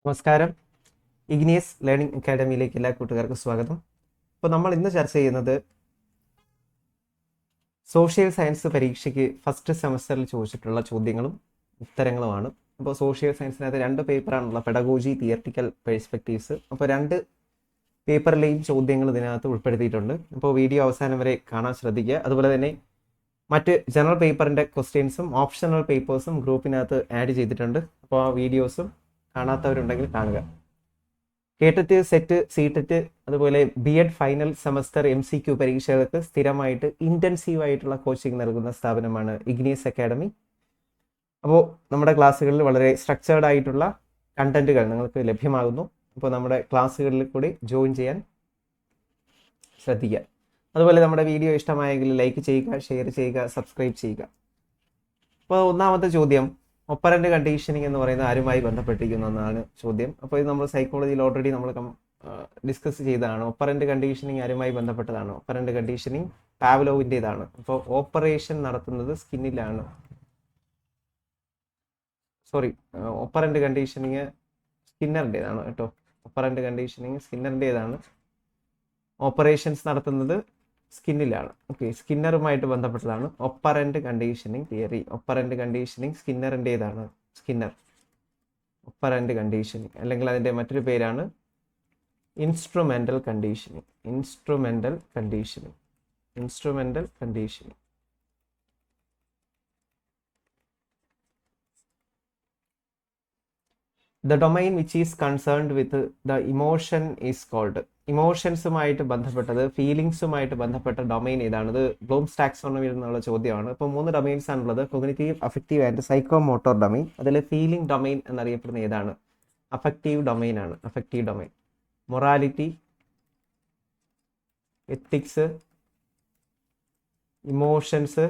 നമസ്കാരം. Igneous learning അക്കാഡമിയിലേക്ക് എല്ലാ കൂട്ടുകാർക്കും സ്വാഗതം. അപ്പോൾ നമ്മൾ ഇന്ന് ചർച്ച ചെയ്യുന്നത് സോഷ്യൽ സയൻസ് പരീക്ഷയ്ക്ക് ഫസ്റ്റ് സെമസ്റ്ററിൽ ചോദിച്ചിട്ടുള്ള ചോദ്യങ്ങളും ഉത്തരങ്ങളുമാണ്. അപ്പോൾ സോഷ്യൽ സയൻസിനകത്ത് 2 പേപ്പറാണുള്ള പെഡഗോജി, തിയറിറ്റിക്കൽ പെർസ്പെക്റ്റീവ്സ്. അപ്പോൾ 2 പേപ്പറിലെയും ചോദ്യങ്ങൾ ഇതിനകത്ത് ഉൾപ്പെടുത്തിയിട്ടുണ്ട്. അപ്പോൾ വീഡിയോ അവസാനം വരെ കാണാൻ ശ്രദ്ധിക്കുക. അതുപോലെ തന്നെ മറ്റ് ജനറൽ പേപ്പറിൻ്റെ ക്വസ്റ്റ്യൻസും ഓപ്ഷണൽ പേപ്പേഴ്സും ഗ്രൂപ്പിനകത്ത് ആഡ് ചെയ്തിട്ടുണ്ട്. അപ്പോൾ ആ വീഡിയോസും കാണാത്തവരുണ്ടെങ്കിൽ കാണുക. കേട്ടറ്റ്, സെറ്റ്, സീടെറ്റ് അതുപോലെ BEd ഫൈനൽ സെമസ്റ്റർ MCQ പരീക്ഷകൾക്ക് സ്ഥിരമായിട്ട് ഇൻറ്റൻസീവായിട്ടുള്ള കോച്ചിങ് നൽകുന്ന സ്ഥാപനമാണ് ഇഗ്നിയസ് അക്കാഡമി. അപ്പോൾ നമ്മുടെ ക്ലാസ്സുകളിൽ വളരെ സ്ട്രക്ചേർഡ് ആയിട്ടുള്ള കണ്ടന്റുകൾ നിങ്ങൾക്ക് ലഭ്യമാകുന്നു. അപ്പോൾ നമ്മുടെ ക്ലാസ്സുകളിൽ കൂടി ജോയിൻ ചെയ്യാൻ ശ്രദ്ധിക്കുക. അതുപോലെ നമ്മുടെ വീഡിയോ ഇഷ്ടമായെങ്കിൽ ലൈക്ക് ചെയ്യുക, ഷെയർ ചെയ്യുക, സബ്സ്ക്രൈബ് ചെയ്യുക. അപ്പോൾ ഒന്നാമത്തെ ചോദ്യം, ഒപ്പറൻ്റ് കണ്ടീഷനിങ് എന്ന് പറയുന്ന ആരുമായി ബന്ധപ്പെട്ടിരിക്കുന്നു എന്നാണ് ചോദ്യം. അപ്പോൾ ഇത് നമ്മൾ സൈക്കോളജിയിൽ ഓൾറെഡി നമ്മൾ ഡിസ്കസ് ചെയ്തതാണ്. ഒപ്പറൻ്റ് കണ്ടീഷനിങ് ആരുമായി ബന്ധപ്പെട്ടതാണ്? Operant conditioning പാവ്ലോവിൻ്റെതാണ്. അപ്പോൾ ഓപ്പറേഷൻ നടത്തുന്നത് സ്കിന്നിലാണ്. ഒപ്പറൻ്റ് കണ്ടീഷനിങ് സ്കിന്നറിൻ്റെതാണ് കേട്ടോ. ഒപ്പറൻ്റ് കണ്ടീഷനിങ് സ്കിന്നറിൻ്റെതാണ്. ഓപ്പറേഷൻസ് നടത്തുന്നത് സ്കിന്നിലാണ്. ഓക്കെ, സ്കിന്നറുമായിട്ട് ബന്ധപ്പെട്ടതാണ് operant conditioning theory. Operant conditioning സ്കിന്നറിൻ്റെതാണ്. സ്കിന്നർ ഒപ്പറൻ്റ് കണ്ടീഷനിങ്, അല്ലെങ്കിൽ അതിൻ്റെ മറ്റൊരു പേരാണ് instrumental conditioning. Instrumental conditioning. Instrumental conditioning. The domain which is concerned with the emotion is called. ഇമോഷൻസുമായിട്ട് ബന്ധപ്പെട്ടത്, ഫീലിങ്സുമായിട്ട് ബന്ധപ്പെട്ട ഡൊമൈൻ ഏതാണ്? ഇത് ബ്ലൂംസ് ടാക്സോണമിയിൽ നിന്നുള്ള ചോദ്യമാണ്. ഇപ്പോൾ 3 ഡൊമൈൻസ് ആണുള്ളത്: cognitive, affective and psycho motor domain. അതിൽ ഫീലിംഗ് ഡൊമൈൻ എന്നറിയപ്പെടുന്ന ഏതാണ്? അഫക്റ്റീവ് ഡൊമൈൻ ആണ്. Affective domain. Morality, ethics, emotions,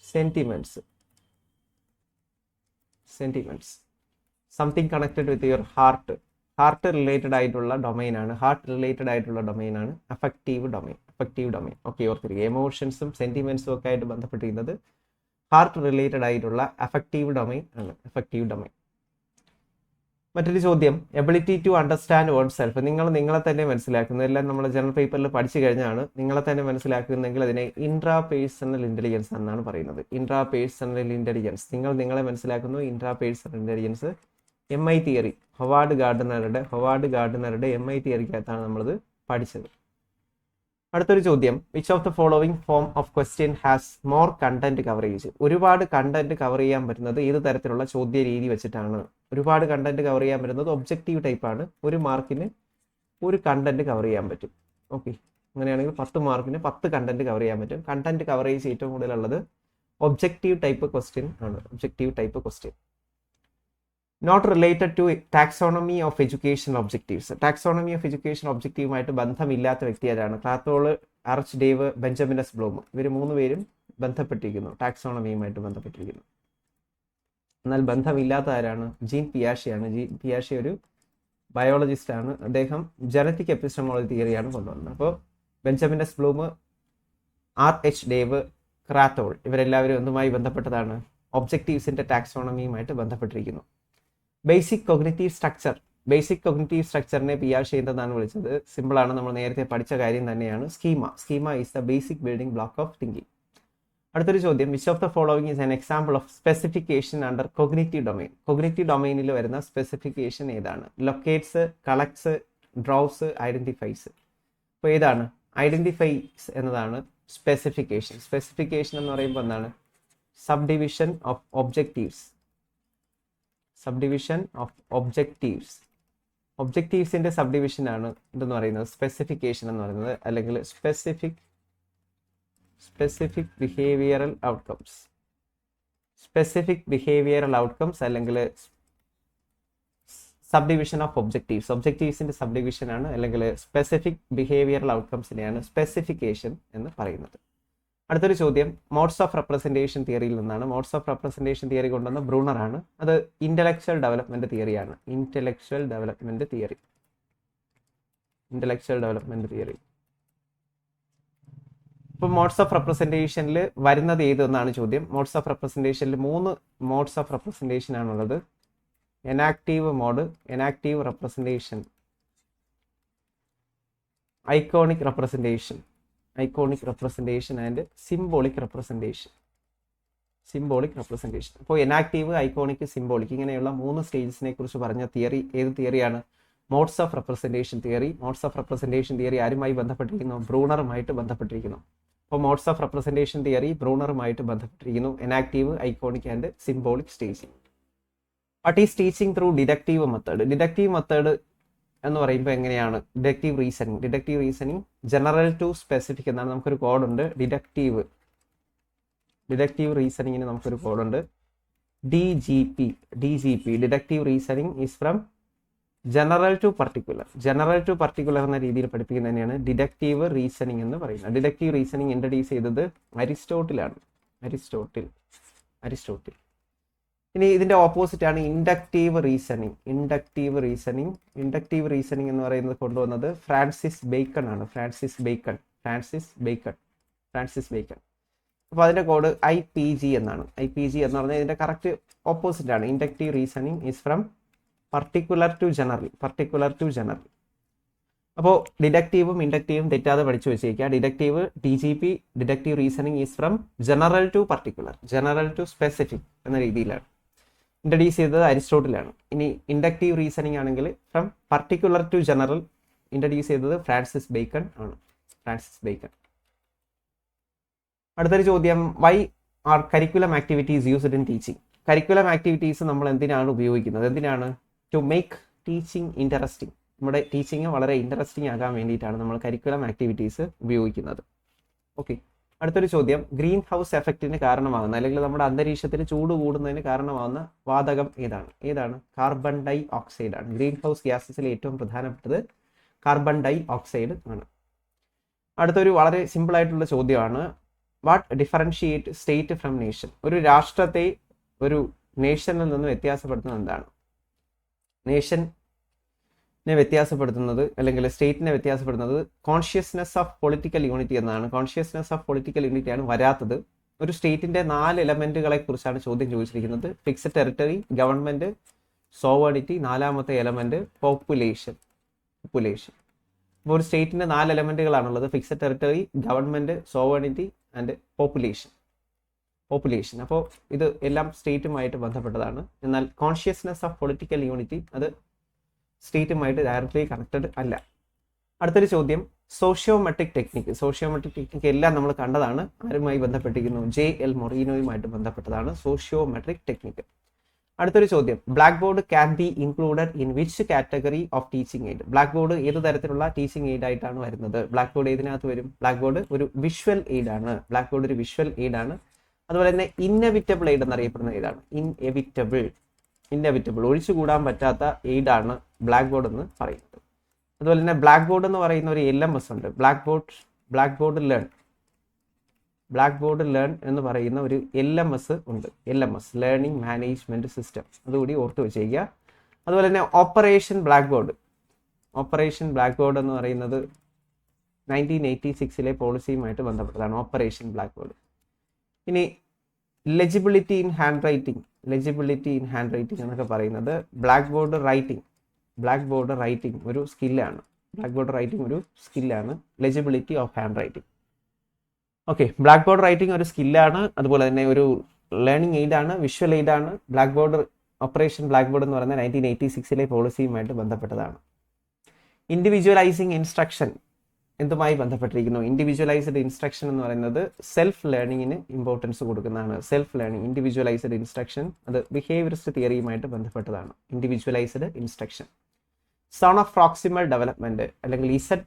sentiments. Something connected with your heart. Heart related ആയിട്ടുള്ള ഡൊമൈനാണ്. Affective domain. ഓക്കെ, ഓർത്തിരിക്കുക. എമോഷൻസും സെന്റിമെന്റ്സും ഒക്കെ ആയിട്ട് ബന്ധപ്പെട്ടിരിക്കുന്നത് ഹാർട്ട് റിലേറ്റഡ് ആയിട്ടുള്ള അഫക്റ്റീവ് ഡൊമൈൻ ആണ്. Affective domain. മറ്റൊരു ചോദ്യം, ability to understand own self. നിങ്ങളെ തന്നെ മനസ്സിലാക്കുന്നത്, എല്ലാം നമ്മൾ ജനറൽ പേപ്പറിൽ പഠിച്ചു കഴിഞ്ഞാണ്. നിങ്ങളെ തന്നെ മനസ്സിലാക്കുന്നെങ്കിൽ അതിനെ ഇൻട്രാ പേഴ്സണൽ ഇന്റലിജൻസ് എന്നാണ് പറയുന്നത്. Intra personal intelligence. നിങ്ങളെ മനസ്സിലാക്കുന്നു. Intra personal intelligence MI theory, Howard ഗാർഡനറുടെ MI തിയറിക്കകത്താണ് നമ്മളിത് പഠിച്ചത്. അടുത്തൊരു ചോദ്യം, which of the following form of question has more content coverage? ഒരുപാട് കണ്ടന്റ് കവർ ചെയ്യാൻ പറ്റുന്നത് ഏത് തരത്തിലുള്ള ചോദ്യ രീതി വെച്ചിട്ടാണ്? ഒരുപാട് കണ്ടന്റ് കവർ ചെയ്യാൻ പറ്റുന്നത് ഒബ്ജക്റ്റീവ് ടൈപ്പാണ്. 1 മാർക്കിന് 1 കണ്ടന്റ് കവർ ചെയ്യാൻ പറ്റും. ഓക്കെ, അങ്ങനെയാണെങ്കിൽ 10 മാർക്കിന് 10 കണ്ടന്റ് കവർ ചെയ്യാൻ പറ്റും. കണ്ടന്റ് കവറേജ് ഏറ്റവും കൂടുതലുള്ളത് ഒബ്ജക്റ്റീവ് ടൈപ്പ് ക്വസ്റ്റ്യൻ ആണ്. Objective type question. Not related to taxonomy of education objectives. Taxonomy of education ഒബ്ജക്റ്റീവുമായിട്ട് ബന്ധമില്ലാത്ത വ്യക്തി ആരാണ്? Krathwohl, RH Dave, Benjamin S Bloom. ഇവർ 3 പേരും ബന്ധപ്പെട്ടിരിക്കുന്നു, ടാക്സോണമിയുമായിട്ട് ബന്ധപ്പെട്ടിരിക്കുന്നു. എന്നാൽ ബന്ധമില്ലാത്ത ആരാണ്? ജീൻ പിയാഷെയാണ്. ജീൻ പിയാഷെ ഒരു ബയോളജിസ്റ്റ് ആണ്. അദ്ദേഹം ജനറ്റിക് എപ്പിസ്റ്റമോളജി തിയറിയാണ് കൊണ്ടുവന്നത്. അപ്പോൾ Benjamin S Bloom, RH Dave, Krathwohl ഇവരെല്ലാവരും എന്തുമായി ബന്ധപ്പെട്ടതാണ്? ഒബ്ജക്റ്റീവ്സിന്റെ ടാക്സോണമിയുമായിട്ട് ബന്ധപ്പെട്ടിരിക്കുന്നു. ബേസിക് കൊഗ്നിറ്റീവ് സ്ട്രക്ചറിനെ പിയാഷെ എന്തെന്നാണ് വിളിച്ചത്? സിമ്പിളാണ്, നമ്മൾ നേരത്തെ പഠിച്ച കാര്യം തന്നെയാണ്. Schema is the basic building block of thinking. അടുത്തൊരു ചോദ്യം, which of the following is an example of specification under cognitive domain? Cognitive ഡൊമൈനിൽ വരുന്ന സ്പെസിഫിക്കേഷൻ ഏതാണ്? Locates, collects, draws, identifies. അപ്പോൾ ഏതാണ്? ഐഡന്റിഫൈസ് എന്നതാണ് സ്പെസിഫിക്കേഷൻ. സ്പെസിഫിക്കേഷൻ എന്ന് പറയുമ്പോൾ എന്താണ്? Subdivision of objectives. ഒബ്ജക്റ്റീവ്സിന്റെ സബ്ഡിവിഷൻ ആണ് എന്തെന്ന് പറയുന്നത്? സ്പെസിഫിക്കേഷൻ എന്ന് പറയുന്നത്, അല്ലെങ്കിൽ സ്പെസിഫിക് ബിഹേവിയറൽ ഔട്ട്കംസ് അല്ലെങ്കിൽ സബ്ഡിവിഷൻ ഓഫ് ഒബ്ജക്റ്റീവ്സിന്റെ സബ്ഡിവിഷൻ ആണ്, അല്ലെങ്കിൽ സ്പെസിഫിക് ബിഹേവിയറൽ ഔട്ട്കംസിനെയാണ് സ്പെസിഫിക്കേഷൻ എന്ന് പറയുന്നത്. അടുത്തൊരു ചോദ്യം, മോഡ്സ് ഓഫ് റെപ്രസെന്റേഷൻ തിയറിയിൽ നിന്നാണ്. മോഡ്സ് ഓഫ് റെപ്രസെന്റേഷൻ തിയറി കൊണ്ടുവന്ന ബ്രൂണർ ആണ്. അത് ഇന്റലക്ച്വൽ ഡെവലപ്മെന്റ് തിയറിയാണ്. Intellectual development theory. ഇപ്പോൾ മോഡ്സ് ഓഫ് റെപ്രസെന്റേഷനിൽ വരുന്നത് ഏതെന്നാണ് ചോദ്യം. മോഡ്സ് ഓഫ് റെപ്രസെന്റേഷനിൽ 3 മോഡ്സ് ഓഫ് റെപ്രസെന്റേഷൻ ആണുള്ളത്. enactive mode, enactive representation, iconic representation and symbolic representation. അപ്പോൾ എനാക്റ്റീവ്, ഐക്കോണിക്, സിംബോളിക് ഇങ്ങനെയുള്ള 3 സ്റ്റേജസിനെ കുറിച്ച് പറഞ്ഞ തിയറി ഏത് തിയറിയാണ്? Modes of representation theory. Modes of representation theory ആരുമായി ബന്ധപ്പെട്ടിരിക്കുന്നു? ബ്രൂണറുമായിട്ട് ബന്ധപ്പെട്ടിരിക്കുന്നു. അപ്പോൾ മോഡ്സ് ഓഫ് റെപ്രസെൻറ്റേഷൻ തിയറി ബ്രൂണറുമായിട്ട് ബന്ധപ്പെട്ടിരിക്കുന്നു. Enactive, iconic and symbolic staging. What is teaching through deductive method? Deductive method എന്ന് പറയുമ്പോൾ എങ്ങനെയാണ്? Deductive reasoning general to specific എന്നാണ്. നമുക്കൊരു കോഡുണ്ട്. ഡിഡക്റ്റീവ് റീസണിങ്ങിന് നമുക്കൊരു കോഡുണ്ട്. DGP. Deductive reasoning is from general to particular എന്ന രീതിയിൽ പഠിപ്പിക്കുന്നത് തന്നെയാണ് ഡിഡക്റ്റീവ് റീസണിങ് എന്ന് പറയുന്നത്. ഡിഡക്റ്റീവ് റീസണിങ് ഇൻട്രൊഡ്യൂസ് ചെയ്തത് അരിസ്റ്റോട്ടിലാണ്. അരിസ്റ്റോട്ടിൽ. ഇനി ഇതിന്റെ ഓപ്പോസിറ്റ് ആണ് ഇൻഡക്റ്റീവ് റീസണിങ് എന്ന് പറയുന്നത് കൊണ്ടുവന്നത് ഫ്രാൻസിസ് ബേക്കൺ ആണ്. Francis Bacon. അപ്പോൾ അതിന്റെ കോഡ് IPG എന്നാണ്. IPG എന്ന് പറഞ്ഞാൽ ഇതിന്റെ കറക്റ്റ് ഓപ്പോസിറ്റ് ആണ്. Inductive reasoning is from particular to general. അപ്പോൾ ഡിഡക്റ്റീവും ഇൻഡക്റ്റീവും തെറ്റാതെ പഠിച്ചു വെച്ചേക്കുക. Deductive DGP deductive reasoning is from general to particular, general to specific എന്ന രീതിയിലാണ് ഇൻട്രൊഡ്യൂസ് ചെയ്തത് അരിസ്റ്റോട്ടിലാണ്. ഇനി ഇൻഡക്റ്റീവ് റീസണിങ് ആണെങ്കിൽ from particular to general introduce ചെയ്തത് ഫ്രാൻസിസ് ബേക്കൺ ആണ്. അടുത്തൊരു ചോദ്യം, why are curriculum activities used in teaching? Curriculum activities നമ്മൾ എന്തിനാണ് ഉപയോഗിക്കുന്നത്? To make teaching interesting. നമ്മുടെ ടീച്ചിങ് വളരെ ഇൻട്രസ്റ്റിംഗ് ആകാൻ വേണ്ടിയിട്ടാണ് നമ്മൾ കരിക്കുലം ആക്ടിവിറ്റീസ് ഉപയോഗിക്കുന്നത്. ഓക്കെ, അടുത്തൊരു ചോദ്യം, ഗ്രീൻ ഹൗസ് എഫക്റ്റിന് കാരണമാകുന്ന അല്ലെങ്കിൽ നമ്മുടെ അന്തരീക്ഷത്തിൽ ചൂട് കൂടുന്നതിന് കാരണമാകുന്ന വാതകം ഏതാണ്? കാർബൺ ഡൈ ഓക്സൈഡ് ആണ്. ഗ്രീൻ ഹൗസ് ഗ്യാസസിൽ ഏറ്റവും പ്രധാനപ്പെട്ടത് കാർബൺ ഡൈ ഓക്സൈഡ് ആണ്. അടുത്തൊരു വളരെ സിമ്പിൾ ആയിട്ടുള്ള ചോദ്യമാണ്, what differentiate state from nation? ഒരു രാഷ്ട്രത്തെ ഒരു നേഷനിൽ നിന്ന് വ്യത്യാസപ്പെടുത്തുന്നത് എന്താണ്? നേഷനെ വ്യത്യാസപ്പെടുത്തുന്നത് അല്ലെങ്കിൽ സ്റ്റേറ്റിനെ വ്യത്യാസപ്പെടുത്തുന്നത് കോൺഷ്യസ്നെസ് ഓഫ് പൊളിറ്റിക്കൽ യൂണിറ്റി എന്നാണ്. കോൺഷ്യസ്നെസ് ഓഫ് പൊളിറ്റിക്കൽ യൂണിറ്റി ആണ് വരാത്തത്. ഒരു സ്റ്റേറ്റിന്റെ 4 എലമെന്റുകളെ കുറിച്ചാണ് ചോദ്യം ചോദിച്ചിരിക്കുന്നത്. ഫിക്സഡ് ടെറിട്ടറി, ഗവൺമെന്റ്, സോവേണിറ്റി, 4ാമത്തെ എലമെന്റ് പോപ്പുലേഷൻ. അപ്പോൾ ഒരു സ്റ്റേറ്റിന്റെ 4 എലമെന്റുകളാണുള്ളത്. Fixed territory, government, sovereignty and population. അപ്പോൾ ഇത് എല്ലാം സ്റ്റേറ്റുമായിട്ട് ബന്ധപ്പെട്ടതാണ്. എന്നാൽ കോൺഷ്യസ്നെസ് ഓഫ് പൊളിറ്റിക്കൽ യൂണിറ്റി അത് സ്റ്റേറ്റുമായിട്ട് ഡയറക്റ്റ്ലി കണക്റ്റഡ് അല്ല. അടുത്തൊരു ചോദ്യം, സോഷ്യോമെട്രിക് ടെക്നിക്ക് എല്ലാം നമ്മൾ കണ്ടതാണ്. ആരുമായി ബന്ധപ്പെട്ടിരിക്കുന്നു? JL മൊറീനോയുമായിട്ട് ബന്ധപ്പെട്ടതാണ് സോഷ്യോമെട്രിക് ടെക്നിക്ക്. അടുത്തൊരു ചോദ്യം, black board can be included in which category of teaching aid? Black board ഏത് തരത്തിലുള്ള ടീച്ചിങ് എയ്ഡ് ആയിട്ടാണ് വരുന്നത്? ബ്ലാക്ക് ബോർഡ് ഏതിനകത്ത് വരും? ബ്ലാക്ക് ബോർഡ് ഒരു വിഷ്വൽ എയ്ഡ് ആണ്. അതുപോലെ തന്നെ ഇന്നെവിറ്റബിൾ എയ്ഡ് എന്നറിയപ്പെടുന്ന ഏതാണ്? ഇന്നെവിറ്റബിൾ ഒഴിച്ചുകൂടാൻ പറ്റാത്ത എയ്ഡ് ആണ് ബ്ലാക്ക് ബോർഡ് എന്ന് പറയുന്നത്. അതുപോലെ തന്നെ ബ്ലാക്ക് ബോർഡ് എന്ന് പറയുന്ന ഒരു LMS ഉണ്ട്. ബ്ലാക്ക് ബോർഡ് ലേൺ എന്ന് പറയുന്ന ഒരു LMS ഉണ്ട്. Learning management system. അതുകൂടി ഓർത്ത് വെച്ചേക്കുക. അതുപോലെ തന്നെ ഓപ്പറേഷൻ ബ്ലാക്ക് ബോർഡ് എന്ന് പറയുന്നത് 1986 പോളിസിയുമായിട്ട് ബന്ധപ്പെട്ടതാണ്. Operation blackboard. ഇനി ലെജിബിലിറ്റി ഇൻ ഹാൻഡ് റൈറ്റിംഗ് എന്നൊക്കെ പറയുന്നത് ബ്ലാക്ക് ബോർഡ് റൈറ്റിംഗ് ഒരു സ്കില്ലാണ്. Legibility of handwriting. Okay, blackboard writing ഒരു സ്കില്ലാണ്. അതുപോലെ തന്നെ ഒരു ലേണിംഗ് എയ്ഡ് ആണ്, വിഷ്വൽ എയ്ഡ് ആണ്. ഓപ്പറേഷൻ ബ്ലാക്ക് ബോർഡ് എന്ന് പറയുന്നത് 1986 പോളിസിയുമായിട്ട് ബന്ധപ്പെട്ടതാണ്. ഇൻഡിവിജ്വലൈസിങ് ഇൻസ്ട്രക്ഷൻ എന്തുമായി ബന്ധപ്പെട്ടിരിക്കുന്നു? ഇൻഡിവിജ്വലൈസ്ഡ് ഇൻസ്ട്രക്ഷൻ എന്ന് പറയുന്നത് സെൽഫ് ലേണിങ്ങിന് ഇമ്പോർട്ടൻസ് കൊടുക്കുന്നതാണ്. ഇൻഡിവിജ്വലൈസ്ഡ് ഇൻസ്ട്രക്ഷൻ അത് ബിഹേവിയറിസ്റ്റ് തിയറിയുമായിട്ട് ബന്ധപ്പെട്ടതാണ്. Individualised instruction. Zone of proximal development അല്ലെങ്കിൽ ഇസഡ്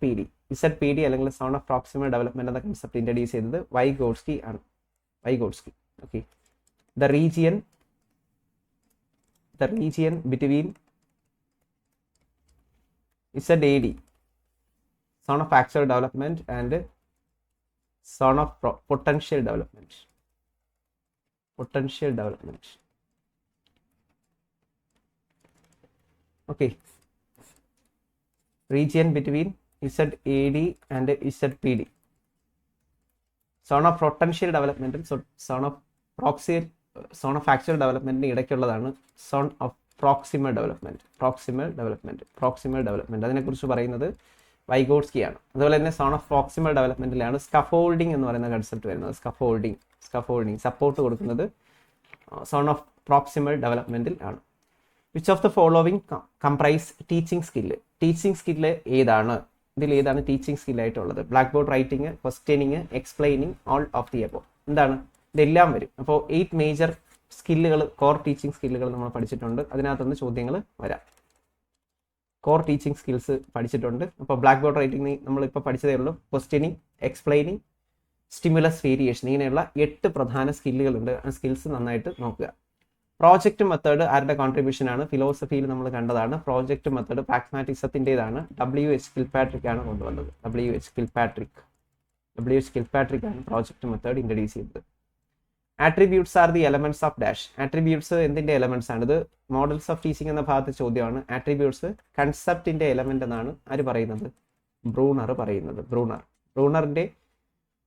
അല്ലെങ്കിൽ സോൺ ഓഫ് പ്രോക്സിമൽ ഡെവലപ്മെന്റ് എന്ന കൺസെപ്റ്റ് ഇൻട്രൊഡ്യൂസ് ചെയ്തത് വൈഗോട്സ്കി ആണ്. Okay, the region between ZAD, zone of actual development and zone of potential development. Okay, region between ZAD and ZPD. Zone of potential development, zone of actual development ഇടയ്ക്കുള്ളതാണ് zone of proximal development അതിനെക്കുറിച്ച് പറയുന്നത് വൈഗോട്സ്കിയാണ്. അതുപോലെ തന്നെ zone of proximal ഡെവലപ്മെന്റിലാണ് scaffolding എന്ന് പറയുന്ന concept വരുന്നത്. സ്കഫോൾഡിംഗ് സപ്പോർട്ട് കൊടുക്കുന്നത് സോൺ ഓഫ് പ്രോക്സിമൽ ഡെവലപ്മെന്റിൽ ആണ്. Which of the following comprise teaching skill ഏതാണ്? ഇതിൽ ഏതാണ് ടീച്ചിങ് സ്കില്ലായിട്ടുള്ളത്? Blackboard writing, questioning, explaining, all of the above. എന്താണ്? ഇതെല്ലാം വരും. അപ്പോൾ 8 മേജർ സ്കില്ലുകൾ, കോർ ടീച്ചിങ് സ്കില്ലുകൾ നമ്മൾ പഠിച്ചിട്ടുണ്ട്. അതിനകത്തുനിന്ന് ചോദ്യങ്ങൾ വരാം. കോർ ടീച്ചിങ് സ്കിൽസ് പഠിച്ചിട്ടുണ്ട്. അപ്പോൾ ബ്ലാക്ക് ബോർഡ് റൈറ്റിംഗ് നമ്മളിപ്പോൾ പഠിച്ചതേ ഉള്ളൂ. ക്വസ്റ്റ്യനിങ്, എക്സ്പ്ലെയിനിങ്, സ്റ്റിമുലസ് വേരിയേഷൻ, ഇങ്ങനെയുള്ള 8 പ്രധാന സ്കില്ലുകളുണ്ട്. ആ സ്കിൽസ് നന്നായിട്ട് നോക്കുക. പ്രോജക്റ്റ് മെത്തേഡ് ആരുടെ കോൺട്രിബ്യൂഷൻ ആണ്? ഫിലോസഫിയിൽ നമ്മൾ കണ്ടതാണ്. പ്രോജക്റ്റ് മെത്തേഡ് പ്രാഗ്മാറ്റിസത്തിൻ്റെതാണ്. WH കിൽപാട്രിക് ആണ് കൊണ്ടുവന്നത്. WH കിൽപാട്രിക് ആണ് പ്രോജക്റ്റ് മെത്തേഡ് ഇൻട്രൊഡ്യൂസ് ചെയ്തത്. Attributes are the elements of dash. Attributes എന്തിന്റെ എലമെന്റ്സ് ആണ്? ഇത് മോഡൽസ് ഓഫ് ടീച്ചിങ് എന്ന ഭാഗത്ത് ചോദ്യമാണ്. ആട്രിബ്യൂട്ട്സ് കൺസെപ്റ്റിന്റെ എലമെന്റ് എന്നാണ് ആര് പറയുന്നത്? ബ്രൂണർ പറയുന്നത്. ബ്രൂണറിന്റെ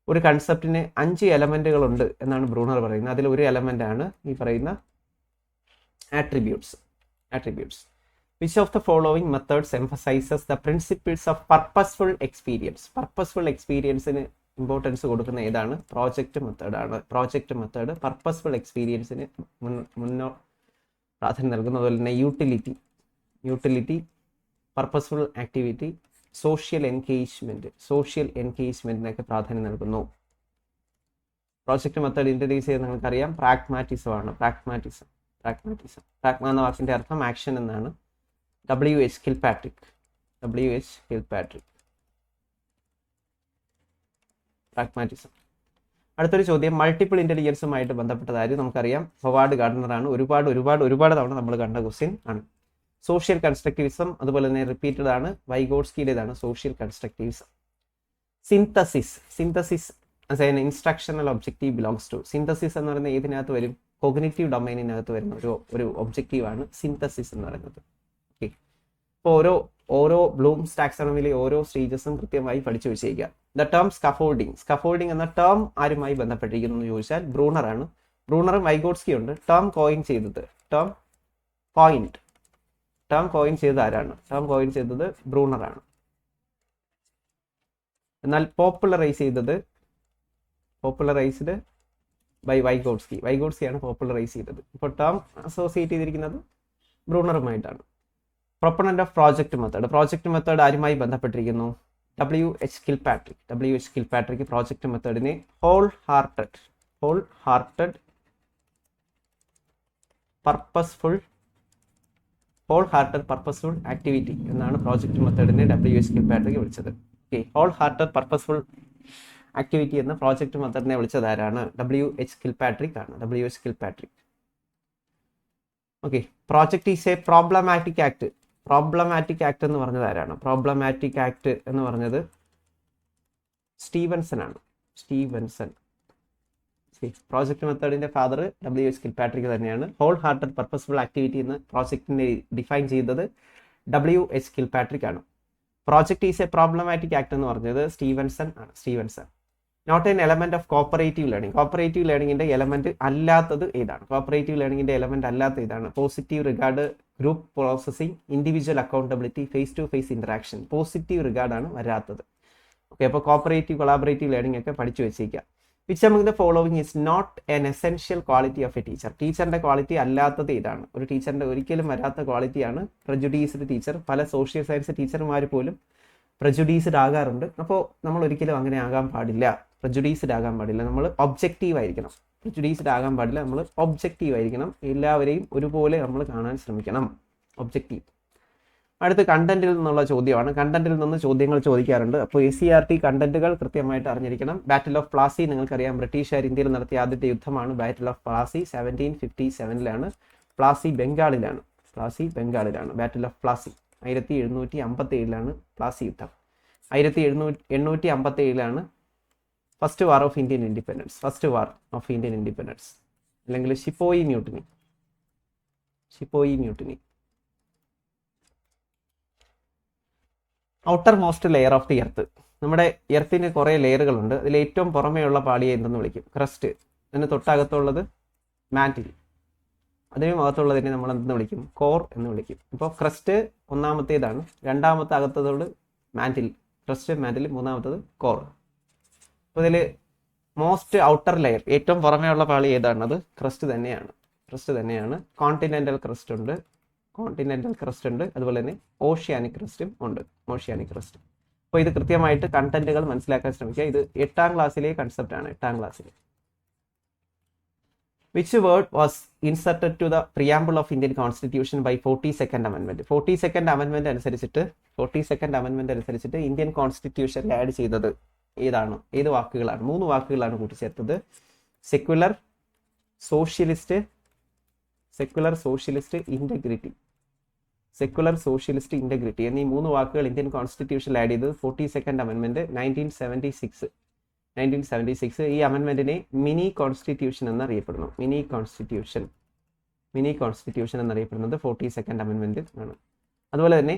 ഒരു കൺസെപ്റ്റിന് 5 എലമെന്റുകളുണ്ട് എന്നാണ് ബ്രൂണർ പറയുന്നത്. അതിൽ ഒരു എലമെന്റ് ആണ് ഈ പറയുന്ന attributes. Which of the following methods emphasizes the principles of purposeful എക്സ്പീരിയൻസിന് ഇമ്പോർട്ടൻസ് കൊടുക്കുന്ന ഏതാണ്? പ്രോജക്റ്റ് മെത്തേഡ് പർപ്പസ്ഫുൾ എക്സ്പീരിയൻസിന് പ്രാധാന്യം നൽകുന്നു. അതുപോലെ തന്നെ യൂട്ടിലിറ്റി, പർപ്പസ്ഫുൾ ആക്ടിവിറ്റി, സോഷ്യൽ എൻഗേജ്മെന്റിനൊക്കെ പ്രാധാന്യം നൽകുന്നു. പ്രോജക്റ്റ് മെത്തേഡ് ഇൻട്രൊഡ്യൂസ് ചെയ്ത് നിങ്ങൾക്കറിയാം. പ്രാഗ്മാറ്റിസം. പ്രാഗ്മ എന്ന വാക്കിന്റെ അർത്ഥം ആക്ഷൻ എന്നാണ്. WH Kilpatrick. പ്രാഗ്മാറ്റിസം. അടുത്തൊരു ചോദ്യം മൾട്ടിപ്പിൾ ഇന്റലിജൻസുമായിട്ട് ബന്ധപ്പെട്ടതായിരുന്നു. നമുക്കറിയാം ഹൊവാർഡ് ഗാർഡനറാണ്. ഒരുപാട് തവണ നമ്മൾ കണ്ട ക്വസ്റ്റ്യൻ ആണ്. സോഷ്യൽ കൺസ്ട്രക്റ്റിവിസം അതുപോലെ തന്നെ റിപ്പീറ്റഡ് ആണ്. വൈഗോട്സ്കിയുടേതാണ് social constructivism. Synthesis as an instructional objective belongs to. Synthesis എന്ന് പറയുന്നത് ഏതിനകത്ത് വരും? കോഗ്നിറ്റീവ് ഡൊമൈനിനകത്ത് വരുന്ന ഒരു ഒബ്ജക്റ്റീവാണ് സിന്തസിസ് എന്ന് പറയുന്നത്. ഓക്കെ, അപ്പോൾ ഓരോ ബ്ലൂംസ് ടാക്സോണമിയിലെ ഓരോ സ്റ്റേജസും കൃത്യമായി പഠിച്ചു വെച്ചേക്കുക. ദ ടേം സ്കഫോൾഡിംഗ് എന്ന ടേം ആരുമായി ബന്ധപ്പെട്ടിരിക്കുന്നു എന്ന് ചോദിച്ചാൽ ബ്രൂണറും വൈഗോട്സ്കിയും ഉണ്ട്. ടേം കോയിൻ ചെയ്തത് ആരാണ്? ടേം കോയിൻ ചെയ്തത് ബ്രൂണറാണ്. എന്നാൽ പോപ്പുലറൈസ്ഡ് ബൈ വൈഗോട്സ്കിയാണ് പോപ്പുലറൈസ് ചെയ്തത്. ഇപ്പോൾ ടേം അസോസിയേറ്റ് ചെയ്തിരിക്കുന്നത് ബ്രൂണറുമായിട്ടാണ്. പ്രൊപ്പണന്റ് ഓഫ് പ്രോജക്റ്റ് മെത്തേഡ് ആരുമായി ബന്ധപ്പെട്ടിരിക്കുന്നു? WH കിൽപാട്രിക് പ്രോജക്റ്റ് മെത്തേഡിനെ ഹോൾ ഹാർട്ടഡ് പർപ്പസ്ഫുൾ ആക്ടിവിറ്റി എന്നാണ് പ്രോജക്റ്റ് മെത്തേഡിനെ WH കിൽപാട്രിക് വിളിച്ചത്. Okay, whole hearted purposeful activity എന്ന പ്രോജക്റ്റ് മെത്തേഡിനെ വിളിച്ചത് ആരാണ്? WH കിൽപാട്രിക് ആണ്. Okay, project is a problematic act എന്ന് പറഞ്ഞത് ആരാണ്? പ്രോബ്ലമാറ്റിക് ആക്ട് എന്ന് പറഞ്ഞത് സ്റ്റീവൻസൺ ആണ്. പ്രോജക്റ്റ് മെത്തേഡിന്റെ ഫാദർ WH കിൽപാട്രിക് തന്നെയാണ്. ഹോൾ ഹാർട്ടഡ് പർപ്പസ്ഫുൾ ആക്ടിവിറ്റി എന്ന പ്രോജക്റ്റിനെ ഡിഫൈൻ ചെയ്തത് WH കിൽപാട്രിക് ആണ്. Project is a problematic act എന്ന് പറഞ്ഞത് Stevenson. Not an element of cooperative ലേണിംഗിന്റെ എലമെന്റ് അല്ലാത്തത് ഏതാണ്? Positive regard, group processing, individual accountability, face to face interaction. Positive റിഗാർഡാണ് വരാത്തത്. ഓക്കെ, അപ്പോൾ കോപ്പറേറ്റീവ് കൊളാബറേറ്റീവ് ലേണിംഗ് ഒക്കെ പഠിച്ചു വെച്ചേക്കുക. Which among the following is not an essential quality of a teacher? ടീച്ചറിന്റെ ക്വാളിറ്റി അല്ലാത്തത് ഏതാണ്? ഒരു ടീച്ചറിന്റെ ഒരിക്കലും വരാത്ത ക്വാളിറ്റിയാണ് പ്രജുഡീസ്ഡ് ടീച്ചർ. പല സോഷ്യൽ സയൻസ് ടീച്ചർമാർ പോലും പ്രജുഡീസ്ഡ് ആകാറുണ്ട്. അപ്പോൾ നമ്മൾ ഒരിക്കലും അങ്ങനെ ആകാൻ പാടില്ല. നമ്മൾ ഒബ്ജക്റ്റീവ് ആയിരിക്കണം. എല്ലാവരെയും ഒരുപോലെ നമ്മൾ കാണാൻ ശ്രമിക്കണം. ഒബ്ജക്റ്റീവ്. അടുത്ത് കണ്ടന്റിൽ നിന്നുള്ള ചോദ്യമാണ്. കണ്ടന്റിൽ നിന്ന് ചോദ്യങ്ങൾ ചോദിക്കാറുണ്ട്. അപ്പോൾ SCERT കണ്ടന്റുകൾ കൃത്യമായിട്ട് അറിഞ്ഞിരിക്കണം. ബാറ്റിൽ ഓഫ് പ്ലാസി നിങ്ങൾക്കറിയാം, ബ്രിട്ടീഷുകാർ ഇന്ത്യയിൽ നടത്തിയ ആദ്യത്തെ യുദ്ധമാണ് ബാറ്റിൽ ഓഫ് പ്ലാസി. 1757 പ്ലാസി ബംഗാളിലാണ്. ബാറ്റിൽ ഓഫ് പ്ലാസി 1757 പ്ലാസി യുദ്ധം. 1857 first war of Indian independence. അല്ലെങ്കിൽ sepoy mutiny. Outermost layer of the earth. നമ്മുടെ എർത്തിന് കുറേ ലെയറുകളുണ്ട്. അതിൽ ഏറ്റവും പുറമേയുള്ള പാളിയെ എന്തെന്ന് വിളിക്കും? ക്രസ്റ്റ്. അതിന് തൊട്ടകത്തുള്ളത് മാന്റിൽ. അതിന് അകത്തുള്ളതിനെ നമ്മൾ എന്തെന്ന് വിളിക്കും? കോർ എന്ന് വിളിക്കും. ഇപ്പോൾ ക്രസ്റ്റ് ഒന്നാമത്തേതാണ്, രണ്ടാമത്തെ അകത്തതോട് മാൻറ്റിൽ, ക്രസ്റ്റ് മാൻറ്റിൽ, മൂന്നാമത്തത് കോർ. അപ്പോൾ ഇതിൽ മോസ്റ്റ് ഔട്ടർ ലെയർ, ഏറ്റവും പുറമേ ഉള്ള പാളി ഏതാണ്? അത് ക്രസ്റ്റ് തന്നെയാണ്. ക്രസ്റ്റ് തന്നെയാണ്. കോണ്ടിനെൻ്റൽ ക്രസ്റ്റ് ഉണ്ട്, കോണ്ടിനെൻ്റൽ ക്രസ്റ്റ് ഉണ്ട്, അതുപോലെ തന്നെ ഓഷ്യാനിക് ക്രസ്റ്റും ഉണ്ട്, ഓഷ്യാനിക് ക്രസ്റ്റ്. അപ്പോൾ ഇത് കൃത്യമായിട്ട് കണ്ടന്റുകൾ മനസ്സിലാക്കാൻ ശ്രമിക്കുക. ഇത് 8ാം ക്ലാസ്സിലെ കൺസെപ്റ്റാണ്, 8ാം ക്ലാസ്സിൽ. Which word was inserted to the preamble of Indian Constitution by 42nd Amendment? 42nd Amendment അനുസരിച്ചിട്ട് 42nd Amendment അനുസരിച്ചിട്ട് ഇന്ത്യൻ കോൺസ്റ്റിറ്റ്യൂഷനിൽ ആഡ് ചെയ്തത് ഏതാണ്? ഏത് വാക്കുകളാണ്? 3 വാക്കുകളാണ് കൂട്ടിച്ചേർത്തത്. Secular, socialist, secular socialist, integrity. Secular socialist, integrity എന്നീ 3 വാക്കുകൾ ഇന്ത്യൻ കോൺസ്റ്റിറ്റ്യൂഷനിൽ ആഡ് ചെയ്തത് 42nd Amendment 1976. ഈ അമെൻമെന്റിനെ മിനി കോൺസ്റ്റിറ്റ്യൂഷൻ എന്നറിയപ്പെടുന്നു. മിനി കോൺസ്റ്റിറ്റ്യൂഷൻ എന്നറിയപ്പെടുന്നത് 42nd Amendment ആണ്. അതുപോലെ തന്നെ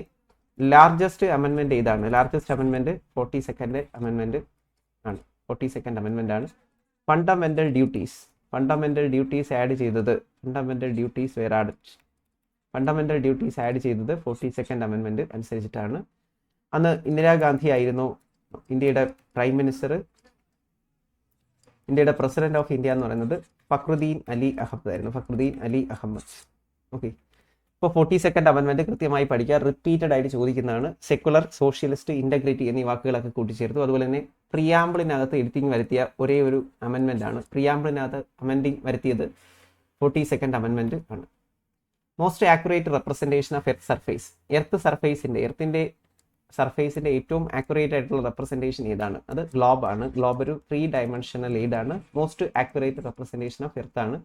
ലാർജസ്റ്റ് അമെൻമെന്റ് ഏതാണ്? ലാർജസ്റ്റ് അമെൻമെന്റ് 42nd Amendment ആണ്. 42nd Amendment ആണ്. ഫണ്ടമെന്റൽ ഡ്യൂട്ടീസ് ആഡ് ചെയ്തത്, ഫണ്ടമെന്റൽ ഡ്യൂട്ടീസ് ആഡ് ചെയ്തത് 42nd Amendment അനുസരിച്ചിട്ടാണ്. അന്ന് ഇന്ദിരാഗാന്ധി ആയിരുന്നു ഇന്ത്യയുടെ പ്രൈം മിനിസ്റ്റർ. ഇന്ത്യയുടെ പ്രസിഡന്റ് ഓഫ് ഇന്ത്യ എന്ന് പറയുന്നത് ഫക്രുദ്ദീൻ അലി അഹമ്മദ്. ഓക്കെ, ഇപ്പോൾ 42nd Amendment കൃത്യമായി പഠിക്കുക. റിപ്പീറ്റഡ് ആയിട്ട് ചോദിക്കുന്നതാണ്. സെക്യുലർ, സോഷ്യലിസ്റ്റ്, ഇൻറ്റഗ്രിറ്റി എന്നീ വാക്കുകളൊക്കെ കൂട്ടിച്ചേർത്തു. അതുപോലെ തന്നെ പ്രിയാമ്പിളിനകത്ത് എഡിറ്റിംഗ് വരുത്തിയ ഒരേ ഒരു അമെൻമെന്റ് ആണ്. പ്രിയാമ്പിളിനകത്ത് അമെൻഡിങ് വരുത്തിയത് 42nd Amendment ആണ്. Most accurate representation of earth സർഫേസിന്റെ ഏറ്റവും ആക്യുറേറ്റ് ആയിട്ടുള്ള റെപ്രസെൻറ്റേഷൻ ഏതാണ്? അത് ഗ്ലോബ് ആണ്. ഗ്ലോബ് ഒരു 3 ഡയമെൻഷണൽ ഏതാണ്. Most accurate representation of earth ആണ്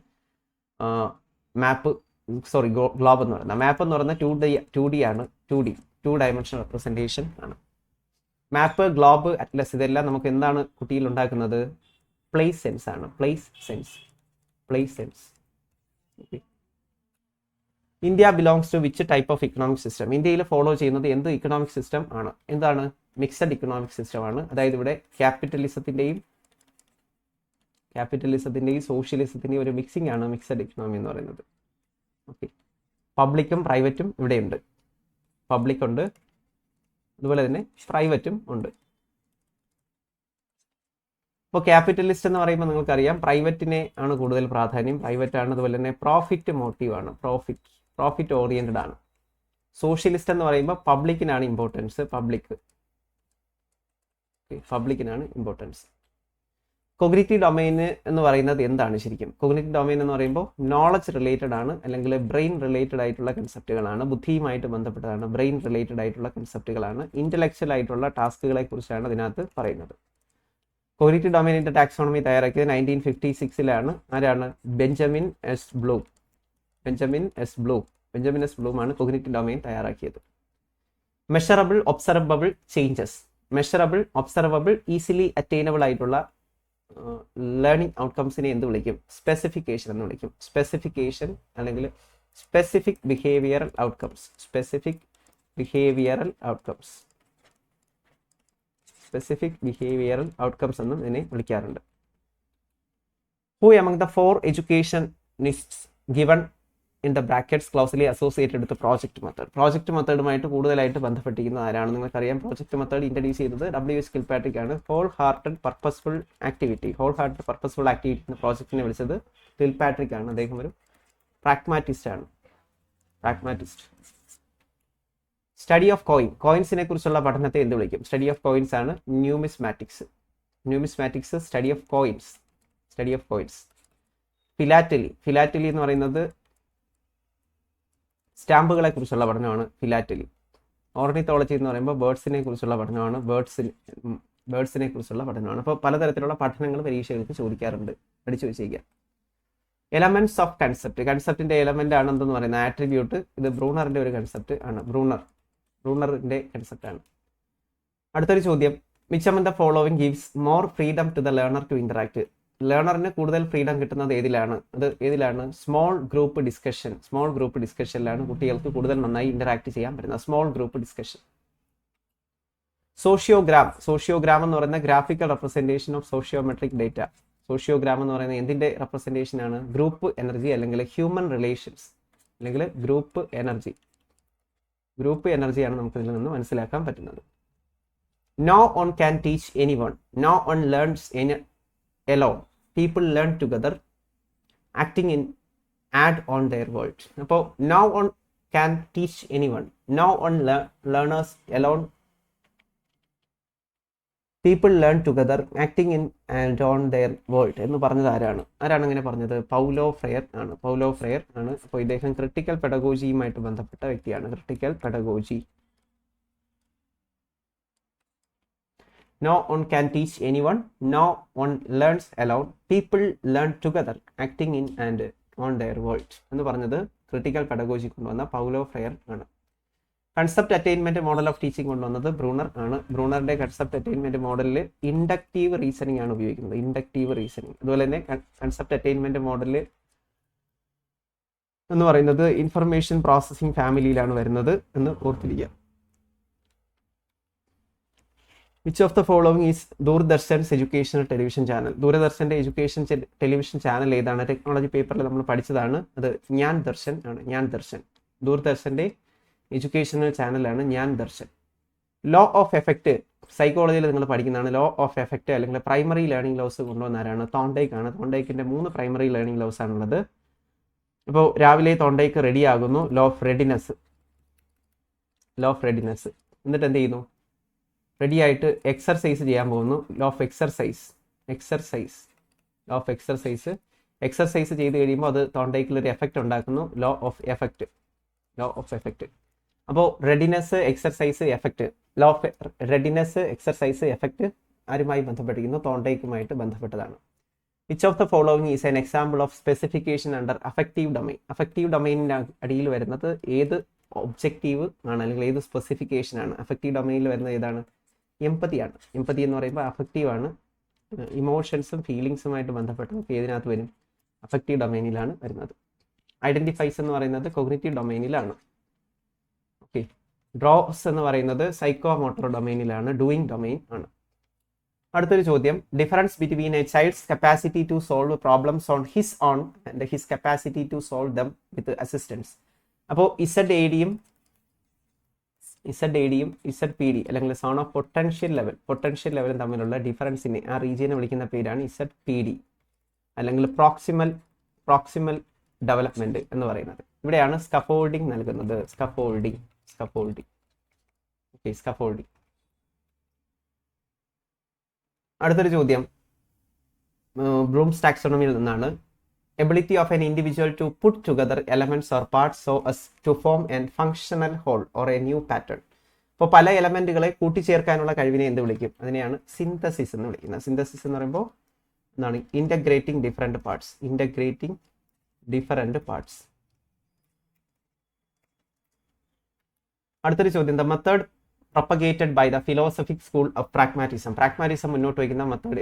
ഗ്ലോബ് എന്ന് പറയുന്നത്. മാപ്പ് എന്ന് പറയുന്നത് 2D ആണ്. 2 ഡയമെൻഷണൽ റെപ്രസെൻറ്റേഷൻ ആണ്. മാപ്പ്, ഗ്ലോബ്, അറ്റ്ലസ് ഇതെല്ലാം നമുക്ക് എന്താണ് കുട്ടിയിൽ ഉണ്ടാക്കുന്നത്? പ്ലേസ് സെൻസ് ആണ്. Place sense. India belongs to which type of economic system? ഇന്ത്യയിൽ ഫോളോ ചെയ്യുന്നത് എന്ത് ഇക്കണോമിക് സിസ്റ്റം ആണ്? എന്താണ്? മിക്സഡ് ഇക്കണോമിക് സിസ്റ്റം ആണ്. അതായത് ഇവിടെ ക്യാപിറ്റലിസത്തിന്റെയും സോഷ്യലിസത്തിന്റെയും ഒരു മിക്സിംഗ് ആണ് മിക്സഡ് ഇക്കണോമി എന്ന് പറയുന്നത്. ഓക്കെ, പബ്ലിക്കും പ്രൈവറ്റും ഇവിടെയുണ്ട്. പബ്ലിക് ഉണ്ട്, അതുപോലെ തന്നെ പ്രൈവറ്റും ഉണ്ട്. ഇപ്പോൾ ക്യാപിറ്റലിസ്റ്റ് എന്ന് പറയുമ്പോൾ നിങ്ങൾക്കറിയാം പ്രൈവറ്റിനെ ആണ് കൂടുതൽ പ്രാധാന്യം. പ്രൈവറ്റ് ആണ്. അതുപോലെ തന്നെ പ്രോഫിറ്റ് മോട്ടീവ് ആണ്. പ്രോഫിറ്റ് ഓറിയന്റഡ് ആണ്. സോഷ്യലിസ്റ്റ് എന്ന് പറയുമ്പോൾ പബ്ലിക്കിനാണ് ഇമ്പോർട്ടൻസ്. പബ്ലിക്കിനാണ് ഇമ്പോർട്ടൻസ്. കൊഗ്നിറ്റീവ് ഡൊമൈൻ എന്ന് പറയുന്നത് എന്താണ് ശരിക്കും? കൊഗ്നിറ്റീവ് ഡൊമൈൻ എന്ന് പറയുമ്പോൾ നോളജ് റിലേറ്റഡ് ആണ്, അല്ലെങ്കിൽ ബ്രെയിൻ റിലേറ്റഡ് ആയിട്ടുള്ള കൺസെപ്റ്റുകളാണ്. ബുദ്ധിയുമായിട്ട് ബന്ധപ്പെട്ടതാണ്. ബ്രെയിൻ റിലേറ്റഡ് ആയിട്ടുള്ള കൺസെപ്റ്റുകളാണ്. ഇന്റലക്ച്വൽ ആയിട്ടുള്ള ടാസ്കുകളെ കുറിച്ചാണ് ഇതിനകത്ത് പറയുന്നത്. കൊഗ്നിറ്റീവ് ഡൊമൈനിന്റെ ടാക്സോണമി തയ്യാറാക്കിയത് 1956 ആരാണ്? ബെഞ്ചമിൻ എസ് ബ്ലൂം ആണ് കൊഗ്നിറ്റീവ് ഡൊമൈൻ തയ്യാറാക്കിയത്. മെഷറബിൾ, ഒബ്സർവബിൾ, ഈസിലി അറ്റൈനബിൾ ആയിട്ടുള്ള ലേണിംഗ് ഔട്ട്കംസിനെ എന്ത് വിളിക്കും? സ്പെസിഫിക്കേഷൻ എന്ന് വിളിക്കും. സ്പെസിഫിക്കേഷൻ അല്ലെങ്കിൽ സ്പെസിഫിക് ബിഹേവിയറൽ ഔട്ട്കംസ് എന്നും ഇതിനെ വിളിക്കാറുണ്ട്. Who among the 4 educationists given in the brackets closely associated with the project method? Project മെത്തേഡുമായിട്ട് കൂടുതലായിട്ട് ബന്ധപ്പെട്ടിരിക്കുന്നത് ആരാണ്? നിങ്ങൾക്കറിയാം പ്രോജക്റ്റ് മെത്തേഡ് ഇൻട്രൊഡ്യൂസ് ചെയ്തത് W.S. കിൽപാട്രിക് ആണ്. ഹോൾ ഹാർട്ടഡ് പർപ്പസ്ഫുൾ ആക്ടിവിറ്റി എന്ന പ്രോജക്റ്റിനെ വിളിച്ചത് കിൽപാട്രിക് ആണ്. അദ്ദേഹം ഒരു പ്രാഗ്മാറ്റിസ്റ്റ് ആണ്. സ്റ്റഡി ഓഫ് കോയിൻസിനെ കുറിച്ചുള്ള പഠനത്തെ എന്ത് വിളിക്കും? സ്റ്റഡി ഓഫ് കോയിൻസ് ആണ് numismatics. Study of coins. Philately എന്ന് പറയുന്നത് സ്റ്റാമ്പുകളെ കുറിച്ചുള്ള പഠനമാണ് ഫിലാറ്റലി. ഓർണിത്തോളജി എന്ന് പറയുമ്പോൾ ബേർഡ്സിനെ കുറിച്ചുള്ള പഠനമാണ്. അപ്പോൾ പലതരത്തിലുള്ള പഠനങ്ങൾ പരീക്ഷകൾക്ക് ചോദിക്കാറുണ്ട്. പഠിച്ചു വെച്ചേക്കുക. എലമെന്റ്സ് ഓഫ് കൺസെപ്റ്റിന്റെ എലമെന്റ് ആണ് എന്തെന്ന് പറയുന്നത്? ആട്രിബ്യൂട്ട്. ഇത് ബ്രൂണറിന്റെ ഒരു കൺസെപ്റ്റ് ആണ്. ബ്രൂണറിന്റെ കൺസെപ്റ്റ് ആണ്. അടുത്തൊരു ചോദ്യം, which among the following gives more freedom to the learner to interact? ലേണറിന് കൂടുതൽ ഫ്രീഡം കിട്ടുന്നത് ഏതിലാണ്? സ്മോൾ ഗ്രൂപ്പ് ഡിസ്കഷനിലാണ് കുട്ടികൾക്ക് കൂടുതൽ നന്നായി ഇന്ററാക്ട് ചെയ്യാൻ പറ്റുന്നത്. Small group discussion. സോഷ്യോഗ്രാം എന്ന് പറയുന്ന graphical representation of sociometric data. Sociogram എന്ന് പറയുന്നത് എന്തിൻ്റെ റെപ്രസെൻറ്റേഷൻ ആണ്? ഗ്രൂപ്പ് എനർജി അല്ലെങ്കിൽ ഹ്യൂമൻ റിലേഷൻസ് അല്ലെങ്കിൽ ഗ്രൂപ്പ് എനർജിയാണ് നമുക്ക് ഇതിൽ നിന്ന് മനസ്സിലാക്കാൻ പറ്റുന്നത്. No one can teach any one, no one learns alone, people learn together, acting in and on their world. അപ്പോൾ no one can teach any one, no one learners alone, people learn together, acting in and on their world എന്ന് പറഞ്ഞത് ആരാണ് അങ്ങനെ പറഞ്ഞത്? Paulo Freire ആണ്. അപ്പോൾ ഇദ്ദേഹം critical പെഡഗോജിയുമായിട്ട് ബന്ധപ്പെട്ട വ്യക്തിയാണ്. Critical pedagogy. No one can teach any one, no one learns alone, people learn together, acting in and on their world എന്ന് പറഞ്ഞത് ക്രിട്ടിക്കൽ പെഡഗോജി കൊണ്ടുവന്ന പൗലോ ഫ്രെയർ ആണ്. Concept attainment model of teaching കൊണ്ടുവന്നത് Bruner ആണ്. ബ്രൂണറിന്റെ concept attainment മോഡലിൽ inductive reasoning ആണ് ഉപയോഗിക്കുന്നത്. Inductive reasoning. അതുപോലെ തന്നെ കൺസെപ്റ്റ് അറ്റൈൻമെന്റ് മോഡലിൽ എന്ന് പറയുന്നത് ഇൻഫർമേഷൻ പ്രോസസ്സിംഗ് ഫാമിലിയിലാണ് വരുന്നത് എന്ന് ഓർത്തിരിക്കുക. Which of the following is Doordarshan's educational television channel? ദൂരദർശന്റെ എഡ്യൂക്കേഷൻ ടെലിവിഷൻ ചാനൽ ഏതാണ്? ടെക്നോളജി പേപ്പറിൽ നമ്മൾ പഠിച്ചതാണ്. അത് ജ്ഞാൻ ദർശൻ ആണ്. ജ്ഞാൻ ദർശൻ ദൂരദർശന്റെ എഡ്യൂക്കേഷണൽ ചാനലാണ് ജ്ഞാൻ ദർശൻ. ലോ ഓഫ് എഫക്റ്റ് സൈക്കോളജിയിൽ നിങ്ങൾ പഠിക്കുന്നതാണ്. ലോ ഓഫ് എഫക്റ്റ് അല്ലെങ്കിൽ പ്രൈമറി ലേണിംഗ് ലോസ് കൊണ്ടുവന്ന ആരാണ്? തോണ്ടേക്ക് ആണ്. തോണ്ടേക്കിന്റെ 3 പ്രൈമറി ലേണിംഗ് ലോസ് ആണുള്ളത്. അപ്പോൾ രാവിലെ തോണ്ടേക്ക് റെഡി ആകുന്നു. Law of readiness. എന്നിട്ട് എന്ത് ചെയ്യുന്നു? റെഡി ആയിട്ട് എക്സർസൈസ് ചെയ്യാൻ പോകുന്നു. ലോ ഓഫ് എക്സർസൈസ് ചെയ്ത് കഴിയുമ്പോൾ അത് തോണ്ടേക്കിൽ ഒരു എഫക്റ്റ് ഉണ്ടാക്കുന്നു. Law of effect. അപ്പോൾ readiness, exercise, effect. Law of readiness, exercise, effect ആരുമായി ബന്ധപ്പെട്ടിരിക്കുന്നു? തോണ്ടേക്കുമായിട്ട് ബന്ധപ്പെട്ടതാണ്. Which of the following is an example of specification under affective domain? Affective ഡൊമൈനിൻ്റെ അടിയിൽ വരുന്നത് ഏത് ഒബ്ജക്റ്റീവ് ആണ് അല്ലെങ്കിൽ ഏത് സ്പെസിഫിക്കേഷൻ ആണ്? അഫക്റ്റീവ് ഡൊമൈനിൽ വരുന്നത് ഏതാണ്? എംപതിയാണ്. എംപതി എന്ന് പറയുമ്പോൾ അഫക്റ്റീവ് ആണ്. ഇമോഷൻസും ഫീലിങ്സുമായിട്ട് ബന്ധപ്പെട്ടതൊക്കെ ഏതിനകത്ത് വരും? അഫക്റ്റീവ് ഡൊമൈനിലാണ് വരുന്നത്. ഐഡന്റിഫൈസ് എന്ന് പറയുന്നത് കോഗ്നിറ്റീവ് ഡൊമൈനിലാണ്. ഓക്കെ. ഡ്രോസ് എന്ന് പറയുന്നത് സൈക്കോ മോട്ടോർ ഡൊമൈനിലാണ്. ഡൂയിങ് ഡൊമൈൻ ആണ്. അടുത്തൊരു ചോദ്യം, difference between a child's capacity to solve problems on his own and his capacity to solve them with assistance. അപ്പോൾ ഇസഡ് എ ഡിയും ഇസഡ് പി ഡി അല്ലെങ്കിൽ zone of potential ലെവലും തമ്മിലുള്ള ഡിഫറൻസിനെ ആ റീജിയനെ വിളിക്കുന്ന പേരാണ് ഇസഡ് പി ഡി അല്ലെങ്കിൽ പ്രോക്സിമൽ ഡെവലപ്മെന്റ് എന്ന് പറയുന്നത്. ഇവിടെയാണ് സ്കഫോൾഡിംഗ് നൽകുന്നത്. സ്കഫോൾഡിംഗ്. അടുത്തൊരു ചോദ്യം ബ്ലൂംസ് ടാക്സോണമിയിൽ നിന്നാണ്. Ability of an individual to put together elements or parts so as to form an functional whole or a new pattern. അപ്പോൾ പല എലമെന്റുകളെ കൂട്ടിച്ചേർക്കാനുള്ള കഴിവിനെ എന്ത് വിളിക്കും? അതിനെയാണ് സിന്തസിസ് എന്ന് വിളിക്കുന്നത്. സിന്തസിസ് എന്ന് പറയുമ്പോൾ എന്താണ്? Integrating different parts. അടുത്തൊരു ചോദ്യം, the method propagated by the philosophic school of pragmatism. Pragmatism മുന്നോട്ട് വയ്ക്കുന്ന മെത്തേഡ്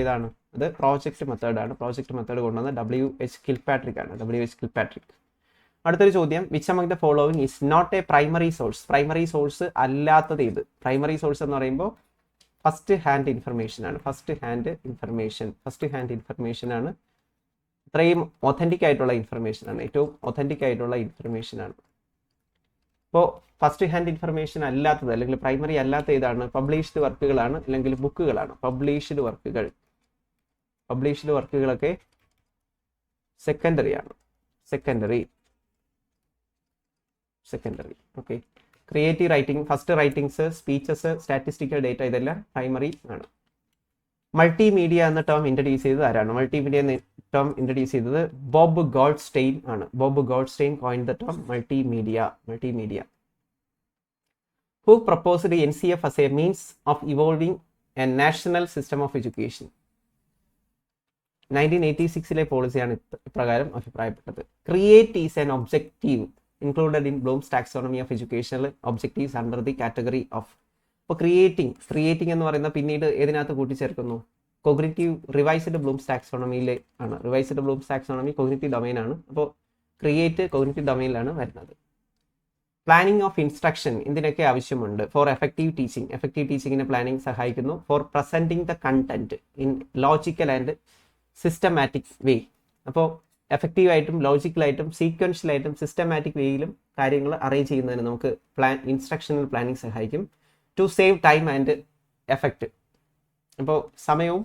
ഏതാണ്? അത് പ്രോജക്റ്റ് മെത്തേഡാണ്. പ്രോജക്റ്റ് മെത്തേഡ് കൊണ്ടുവന്ന W.H. കിൽപാട്രിക് ആണ്. അടുത്തൊരു ചോദ്യം, which among the following is not a primary source? Primary source അല്ലാത്തത് ഏത്? പ്രൈമറി സോഴ്സ് എന്ന് പറയുമ്പോൾ ഫസ്റ്റ് ഹാൻഡ് ഇൻഫർമേഷൻ ആണ്. അത്രയും ഒത്തന്റിക് ആയിട്ടുള്ള ഇൻഫർമേഷൻ ആണ്. ഏറ്റവും ഒത്തന്റിക് ആയിട്ടുള്ള ഇൻഫർമേഷൻ ആണ്. അപ്പോൾ ഫസ്റ്റ് ഹാൻഡ് ഇൻഫർമേഷൻ അല്ലാത്തത് അല്ലെങ്കിൽ പ്രൈമറി അല്ലാത്ത ഏതാണ്? പബ്ലിഷ്ഡ് വർക്കുകളാണ് അല്ലെങ്കിൽ ബുക്കുകളാണ്. പബ്ലിഷ്ഡ് വർക്കുകളൊക്കെ സെക്കൻഡറി ആണ്. Secondary. Okay. Creative writing, first writings, speeches, statistical data ഇതെല്ലാം പ്രൈമറി ആണ്. മൾട്ടിമീഡിയ എന്ന ടേം ഇൻട്രൊഡ്യൂസ് ചെയ്തത് ആരാണ്? മൾട്ടിമീഡിയ എന്ന ടേം ഇൻട്രൊഡ്യൂസ് ചെയ്തത് ബോബ് ഗോൾഡ്സ്റ്റെയിൻ ആണ്. Bob Goldstein coined the term multimedia. Who proposed NCF as a means of evolving a national system of education? 1986 പോളിസിയാണ് ഇപ്രകാരം അഭിപ്രായപ്പെട്ടത്. Create is an objective included in Bloom's taxonomy of educational objectives under the category of. അപ്പോൾ creating എന്ന് പറയുന്ന പിന്നീട് ഏതിനകത്ത് കൂട്ടിച്ചേർക്കുന്നു? Revised Bloom's ടാക്സോണമിയിൽ ആണ്. Revised Bloom's taxonomy cognitive domain ആണ്. അപ്പോൾ ക്രിയേറ്റ് കോഗ്നിറ്റീവ് ഡൊമൈനിലാണ് വരുന്നത്. പ്ലാനിങ് ഓഫ് ഇൻസ്ട്രക്ഷൻ ഇതിനൊക്കെ ആവശ്യമുണ്ട്. ഫോർ എഫക്റ്റീവ് ടീച്ചിങ്, എഫക്റ്റീവ് ടീച്ചിങ്ങിന് പ്ലാനിങ് സഹായിക്കുന്നു. For presenting the content in logical and systematic way. അപ്പോൾ എഫക്റ്റീവായിട്ടും ലോജിക്കലായിട്ടും സീക്വൻഷ്യലായിട്ടും സിസ്റ്റമാറ്റിക് വേയിലും കാര്യങ്ങൾ അറേഞ്ച് ചെയ്യുന്നതിന് നമുക്ക് ഇൻസ്ട്രക്ഷണൽ പ്ലാനിങ് സഹായിക്കും. To save time and effort, അപ്പോൾ സമയവും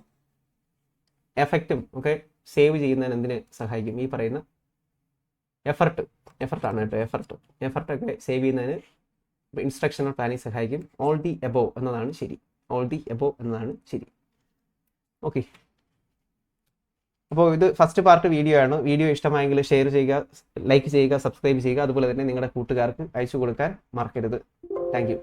എഫക്റ്റും ഒക്കെ സേവ് ചെയ്യുന്നതിന് എന്തിന് സഹായിക്കും? ഈ പറയുന്ന എഫർട്ടാണ് കേട്ടോ, എഫർട്ടൊക്കെ സേവ് ചെയ്യുന്നതിന് ഇൻസ്ട്രക്ഷണൽ പ്ലാനിങ് സഹായിക്കും. ഓൾ ദി എബോവ് എന്നതാണ് ശരി, ഓൾ ദി എബോവ് എന്നതാണ് ശരി. ഓക്കെ, അപ്പോൾ ഇത് ഫസ്റ്റ് പാർട്ട് വീഡിയോ ആണ്. വീഡിയോ ഇഷ്ടമായെങ്കിൽ ഷെയർ ചെയ്യുക, ലൈക്ക് ചെയ്യുക, സബ്സ്ക്രൈബ് ചെയ്യുക. അതുപോലെ തന്നെ നിങ്ങളുടെ കൂട്ടുകാർക്ക് അയച്ചു കൊടുക്കാൻ മറക്കരുത്. Thank you.